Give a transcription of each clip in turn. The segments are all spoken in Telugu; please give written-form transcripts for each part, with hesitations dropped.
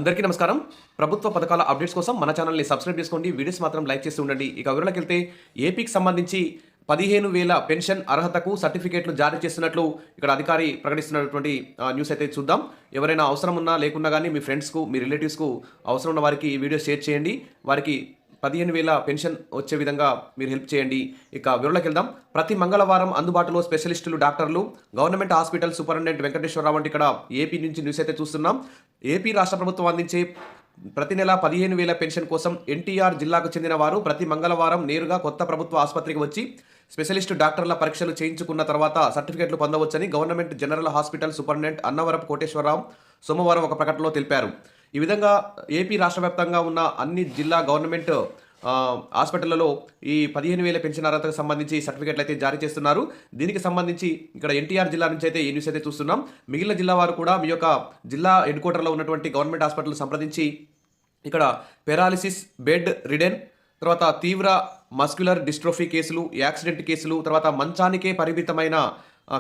అందరికీ నమస్కారం. ప్రభుత్వ పథకాల అప్డేట్స్ కోసం మన ఛానల్‌ని సబ్స్క్రైబ్ చేసుకోండి. వీడియోస్ మాత్రం లైక్ చేస్తూ ఉండండి. ఇక వివరాలకెళ్తే ఏపీకి సంబంధించి 15,000 పెన్షన్ అర్హతకు సర్టిఫికేట్లు జారీ చేస్తున్నట్లు ఇక్కడ అధికారి ప్రకటిస్తున్నటువంటి న్యూస్ అయితే చూద్దాం. ఎవరైనా అవసరం ఉన్నా లేకున్నా గానీ మీ ఫ్రెండ్స్‌కు, మీ రిలేటివ్స్‌కు అవసరం ఉన్న వారికి ఈ వీడియో షేర్ చేయండి. వారికి 15,000 పెన్షన్ వచ్చే విధంగా మీరు హెల్ప్ చేయండి. ఇక వివరాలకెళ్దాం. ప్రతి మంగళవారం అందుబాటులో స్పెషలిస్టులు, డాక్టర్లు, గవర్నమెంట్ హాస్పిటల్ సూపరింటెండెంట్ వెంకటేశ్వరరావు అంటే ఇక్కడ ఏపీ నుంచి న్యూస్ అయితే చూస్తున్నాం. ఏపీ రాష్ట్ర ప్రభుత్వం అందించే ప్రతి నెల 15,000 పెన్షన్ కోసం ఎన్టీఆర్ జిల్లాకు చెందిన వారు ప్రతి మంగళవారం నేరుగా కొత్త ప్రభుత్వ ఆసుపత్రికి వచ్చి స్పెషలిస్ట్ డాక్టర్ల పరీక్షలు చేయించుకున్న తర్వాత సర్టిఫికెట్లు పొందవచ్చని government general hospital superintendent Annavarapu Koteswararao సోమవారం ఒక ప్రకటనలో తెలిపారు. ఈ విధంగా ఏపీ రాష్ట్ర వ్యాప్తంగా ఉన్న అన్ని జిల్లా గవర్నమెంట్ హాస్పిటళ్లలో ఈ 15,000 పెన్షన్ అర్హతకు సంబంధించి సర్టిఫికెట్లు అయితే జారీ చేస్తున్నారు. దీనికి సంబంధించి ఇక్కడ ఎన్టీఆర్ జిల్లా నుంచి అయితే ఈ న్యూస్ అయితే చూస్తున్నాం. మిగిలిన జిల్లా వారు కూడా మీ యొక్క జిల్లా హెడ్ క్వార్టర్లో ఉన్నటువంటి గవర్నమెంట్ హాస్పిటల్ సంప్రదించి ఇక్కడ పెరాలిసిస్, బెడ్ రిడెన్, తర్వాత తీవ్ర మస్క్యులర్ డిస్ట్రోఫీ కేసులు, యాక్సిడెంట్ కేసులు, తర్వాత మంచానికే పరిమితమైన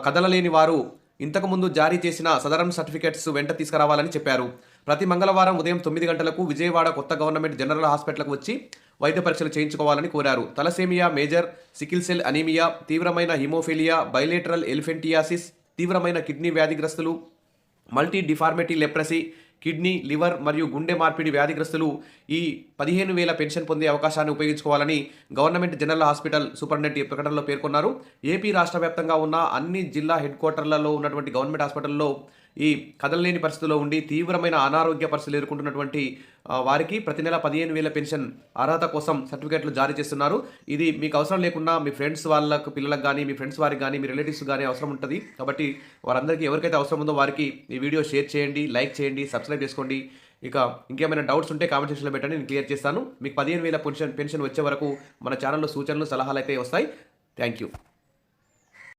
కదలలేని వారు ఇంతకుముందు జారీ చేసిన సదరన్ సర్టిఫికెట్స్ వెంట తీసుకురావాలని చెప్పారు. ప్రతి మంగళవారం ఉదయం 9 గంటలకు విజయవాడ కొత్త గవర్నమెంట్ జనరల్ హాస్పిటల్కు వచ్చి వైద్య పరీక్షలు చేయించుకోవాలని కోరారు. Thalassemia, major sickle cell anaemia, తీవ్రమైన హిమోఫిలియా, బైలేటరల్ ఎలిఫెంటియాసిస్, తీవ్రమైన కిడ్నీ వ్యాధిగ్రస్తులు, multi deformity leprosy, kidney, liver మరియు గుండె మార్పిడి వ్యాధిగ్రస్తులు ఈ 15,000 పెన్షన్ పొందే అవకాశాన్ని ఉపయోగించుకోవాలని గవర్నమెంట్ జనరల్ హాస్పిటల్ సూపరింటెండెంట్ ప్రకటనలో పేర్కొన్నారు. ఏపీ రాష్ట్ర వ్యాప్తంగా ఉన్న అన్ని జిల్లా హెడ్ క్వార్టర్లలో ఉన్నటువంటి గవర్నమెంట్ హాస్పిటల్లో ఈ కదలలేని పరిస్థితుల్లో ఉండి తీవ్రమైన అనారోగ్య పరిస్థితులు ఎదుర్కొంటున్నటువంటి వారికి ప్రతి నెల 15,000 పెన్షన్ అర్హత కోసం సర్టిఫికేట్లు జారీ చేస్తున్నారు. ఇది మీకు అవసరం లేకున్నా మీ ఫ్రెండ్స్ వాళ్ళకు, పిల్లలకు కానీ, మీ ఫ్రెండ్స్ వారికి కానీ, మీ రిలేటివ్స్ కానీ అవసరం ఉంటుంది. కాబట్టి వారందరికీ ఎవరికైతే అవసరం ఉందో వారికి ఈ వీడియో షేర్ చేయండి, లైక్ చేయండి, సబ్స్క్రైబ్ చేసుకోండి. ఇక ఇంకేమైనా డౌట్స్ ఉంటే కామెంట్ సెక్షన్లో పెట్టండి, నేను క్లియర్ చేస్తాను. మీకు 15,000 పెన్షన్ వచ్చే వరకు మన ఛానల్లో సూచనలు, సలహాలు అయితే వస్తాయి. Thank you.